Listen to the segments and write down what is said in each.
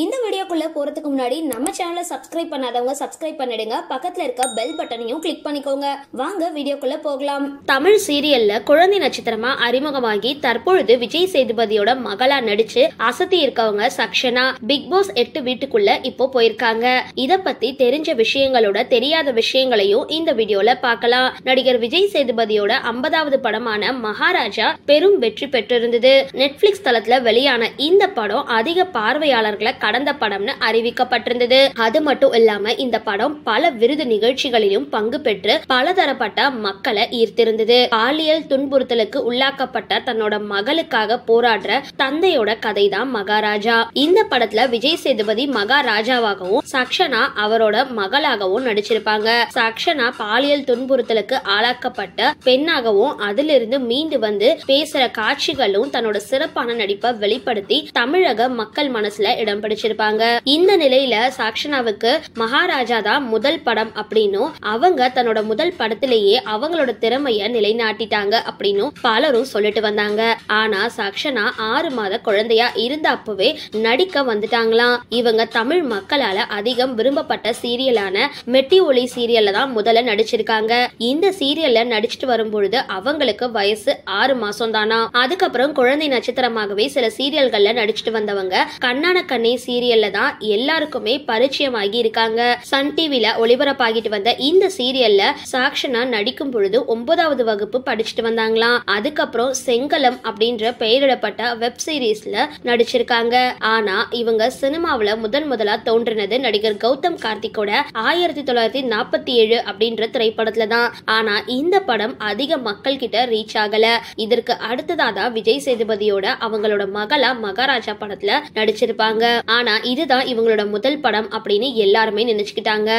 இந்த வீடியோக்குள்ள போறதுக்கு முன்னாடி நம்ம சேனலை சப்ஸ்கிரைப் பண்ணாதவங்க சப்ஸ்கிரைப் பண்ணிடுங்க, பக்கத்துல இருக்க பெல் பட்டனையும் கிளிக் பண்ணிக்கோங்க. வாங்க வீடியோக்குள்ள போகலாம். தமிழ் சீரியல்ல குழந்தை நட்சத்திரமா அறிமுகமாகி தற்பொழுது விஜய் சேதுபதியோட மகளா நடிச்சு அசத்தி இருக்கவங்க சக்ஷனா பிக் பாஸ் 8 வீட்டுக்குள்ள இப்போ போயிருக்காங்க. இத பத்தி தெரிஞ்ச விஷயங்களோட தெரியாத விஷயங்களையும் இந்த வீடியோல பார்க்கலாம். நடிகர் விஜய் சேதுபதியோட 50வது படமான மகாராஜா பெரும் வெற்றி பெற்றிருந்தது. நெட்ஃபிளிக்ஸ் தளத்துல வெளியான இந்த படம் அதிக பார்வையாளர்களை கடந்த படம்னு அறிவிக்கப்பட்டிருந்தது. அது மட்டும் இல்லாம இந்த படம் பல விருது நிகழ்ச்சிகளிலும் பங்கு பெற்று பலதரப்பட்ட மக்களை ஈர்த்திருந்தது. பாலியல் துன்புறுத்தலுக்கு உள்ளாக்கப்பட்ட தன்னோட மகளுக்காக போராடுற தந்தையோட கதை தான் மகாராஜா. இந்த படத்துல விஜய் சேதுபதி மகாராஜாவாகவும் சக்ஷனா அவரோட மகளாகவும் நடிச்சிருப்பாங்க. சக்ஷனா பாலியல் துன்புறுத்தலுக்கு ஆளாக்கப்பட்ட பெண்ணாகவும் அதிலிருந்து மீண்டு வந்து பேசுற காட்சிகளும் தன்னோட சிறப்பான நடிப்பை வெளிப்படுத்தி தமிழக மக்கள் மனசுல இடம் பிடிச்சிருப்பாங்க. இந்த நிலையில சக்ஷனாவுக்கு மகாராஜா தான் முதல் படம் அப்படின்னும் அவங்க தன்னோட முதல் படத்திலேயே அவங்களோட திறமைய நிலைநாட்டிட்டாங்க அப்படின்னும் பலரும் சொல்லிட்டு வந்தாங்க. ஆனா சக்ஷனா 6 மாத குழந்தையா இருந்த அப்பவே நடிக்க வந்துட்டாங்களாம். இவங்க தமிழ் மக்களால அதிகம் விரும்பப்பட்ட சீரியலான மெட்டி ஒலி சீரியல்ல தான் முதல்ல நடிச்சிருக்காங்க. இந்த சீரியல்ல நடிச்சிட்டு வரும்பொழுது அவங்களுக்கு வயசு 6 மாசம் தானா. அதுக்கப்புறம் குழந்தை நட்சத்திரமாகவே சில சீரியல்கள்ல நடிச்சிட்டு வந்தவங்க கண்ணான கண்ணே சீரியல்ல தான் எல்லாருக்குமே பரிச்சயமாகி இருக்காங்க. சன் டிவில ஒளிபரப்பாகிட்டு வந்த இந்த சீரியல்ல சாக்ஷனா நடிக்கும் பொழுது 9வது வகுப்பு படிச்சுட்டு வந்தாங்களாம். அதுக்கப்புறம் செங்கலம் அப்படின்ற பெயரிடப்பட்ட வெப் சீரிஸ்ல நடிச்சிருக்காங்க. ஆனா இவங்க சினிமாவில முதலா தோன்றினது நடிகர் கௌதம் கார்த்திக்கோட 1947 அப்படின்ற திரைப்படத்துல தான். ஆனா இந்த படம் அதிக மக்கள் கிட்ட ரீச் ஆகல. இதற்கு அடுத்ததான் விஜய் சேதுபதியோட அவங்களோட மகளா மகாராஜா படத்துல நடிச்சிருப்பாங்க. ஆனா இதுதான் இவங்களோட முதல் படம் அப்படின்னு எல்லாருமே நினைச்சுக்கிட்டாங்க.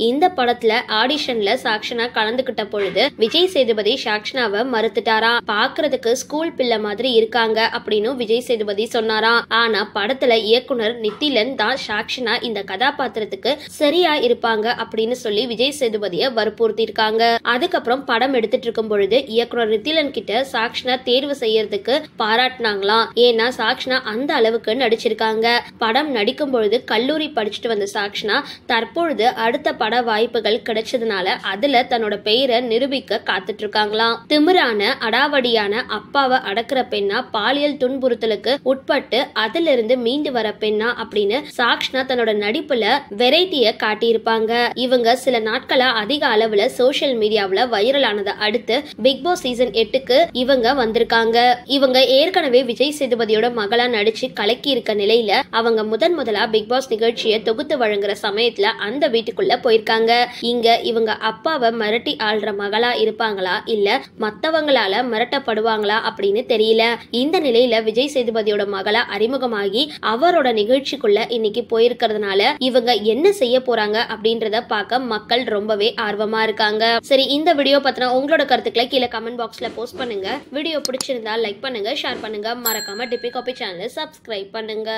இந்த படத்துல ஆடிஷன்ல சாக்ஷனா கலந்துகிட்ட பொழுது விஜய் சேதுபதி சாக்ஷனாவை மறுத்துட்டாரா. பாக்குறதுக்கு ஸ்கூல் பிள்ளை மாதிரி இருக்காங்க அப்படின்னு விஜய் சேதுபதி சொன்னாரா. ஆனா படத்துல இயக்குனர் நித்திலன் தான் சாக்ஷனா இந்த கதாபாத்திரத்துக்கு சரியா இருப்பாங்க அப்படின்னு சொல்லி விஜய் சேதுபதியை வற்புறுத்தி இருக்காங்க. அதுக்கப்புறம் படம் எடுத்துட்டு இருக்கும் பொழுது இயக்குனர் நித்திலன் கிட்ட சாக்ஷனா தேர்வு செய்யறதுக்கு பாராட்டினாங்களாம். ஏன்னா சாக்ஷனா அந்த அளவுக்கு நடிச்சிருக்காங்க. படம் நடிக்கும் பொழுது கல்லூரி படிச்சுட்டு வந்த சாக்ஷனா தற்பொழுது அடுத்த பட வாய்ப்புகள் கிடைச்சதுனால அதுல தன்னோட பெயரை நிரூபிக்க காத்துட்டு இருக்காங்களாம். திமிரான அடாவடியான அப்பாவை அடக்குற பெண்ணா, பாலியல் துன்புறுத்தலுக்கு உட்பட்டு அதுல இருந்து மீண்டு வர பெண்ணா அப்படின்னு சாக்ஷனா தன்னோட நடிப்புல வெரைட்டிய காட்டியிருப்பாங்க. இவங்க சில நாட்களா அதிக அளவுல சோசியல் மீடியாவுல வைரல் ஆனதை அடுத்து பிக் பாஸ் சீசன் 8க்கு இவங்க வந்திருக்காங்க. இவங்க ஏற்கனவே விஜய் சேதுபதியோட மகளா நடிச்சு கலக்கி இருக்க நிலையில அவங்க முதலா பிக் பாஸ் நிகழ்ச்சியை தொகுத்து வழங்குற சமயத்துல அந்த வீட்டுக்குள்ள போயிருக்காங்க. இங்க இவங்க அப்பாவை மிரட்டி ஆள்ற மகளா இருப்பாங்களா இல்ல மத்தவங்களால மிரட்டப்படுவாங்களா அப்படின்னு தெரியல. இந்த நிலையில விஜய் சேதுபதியோட மகளா அறிமுகமாகி அவரோட நிகழ்ச்சிக்குள்ள இன்னைக்கு போயிருக்கிறதுனால இவங்க என்ன செய்ய போறாங்க அப்படின்றத பார்க்க மக்கள் ரொம்பவே ஆர்வமா இருக்காங்க. சரி, இந்த வீடியோ பத்தின உங்களோட கருத்துக்களை கீழே கமெண்ட் பாக்ஸ்ல போஸ்ட் பண்ணுங்க. வீடியோ பிடிச்சிருந்தா லைக் பண்ணுங்க, ஷேர் பண்ணுங்க, மறக்காம டிபி காபி சேனலை சப்ஸ்கிரைப் பண்ணுங்க.